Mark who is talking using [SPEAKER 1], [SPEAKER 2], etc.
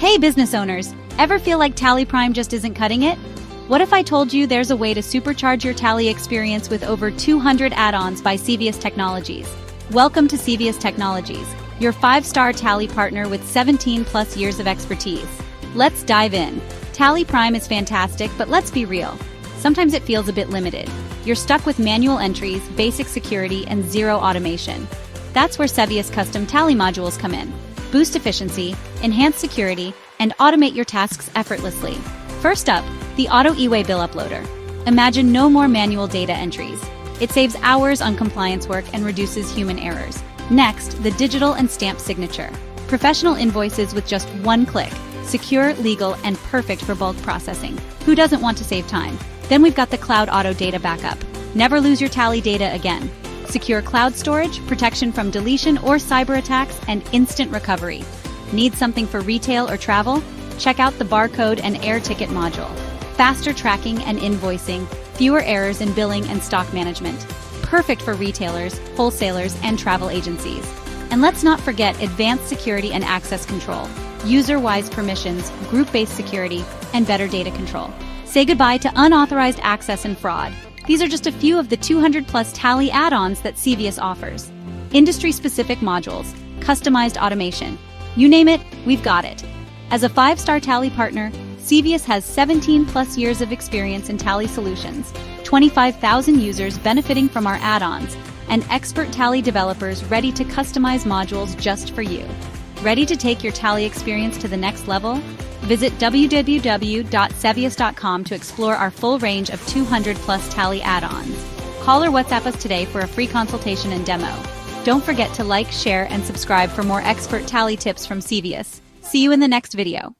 [SPEAKER 1] Hey business owners, ever feel like TallyPrime just isn't cutting it? What if I told you there's a way to supercharge your tally experience with over 200 add-ons by Cevious Technologies? Welcome to Cevious Technologies, your 5-star tally partner with 17 plus years of expertise. Let's dive in. TallyPrime is fantastic, but let's be real. Sometimes it feels a bit limited. You're stuck with manual entries, basic security, and zero automation. That's where Cevious Custom Tally Modules come in. Boost efficiency, enhance security, and automate your tasks effortlessly. First up, the Auto eWay Bill Uploader. Imagine no more manual data entries. It saves hours on compliance work and reduces human errors. Next, the Digital and Stamp Signature. Professional invoices with just one click. Secure, legal, and perfect for bulk processing. Who doesn't want to save time? Then we've got the Cloud Auto Data Backup. Never lose your tally data again. Secure cloud storage, protection from deletion or cyberattacks, and instant recovery. Need something for retail or travel? Check out the Barcode and Air Ticket module. Faster tracking and invoicing, fewer errors in billing and stock management. Perfect for retailers, wholesalers, and travel agencies. And let's not forget advanced security and access control, user-wise permissions, group-based security, and better data control. Say goodbye to unauthorized access and fraud. These are just a few of the 200-plus tally add-ons that Cevious offers. Industry-specific modules, customized automation. You name it, we've got it. As a 5-star tally partner, Cevious has 17-plus years of experience in tally solutions, 25,000 users benefiting from our add-ons, and expert tally developers ready to customize modules just for you. Ready to take your tally experience to the next level? Visit www.cevious.com to explore our full range of 200-plus tally add-ons. Call or WhatsApp us today for a free consultation and demo. Don't forget to like, share, and subscribe for more expert tally tips from Cevious. See you in the next video.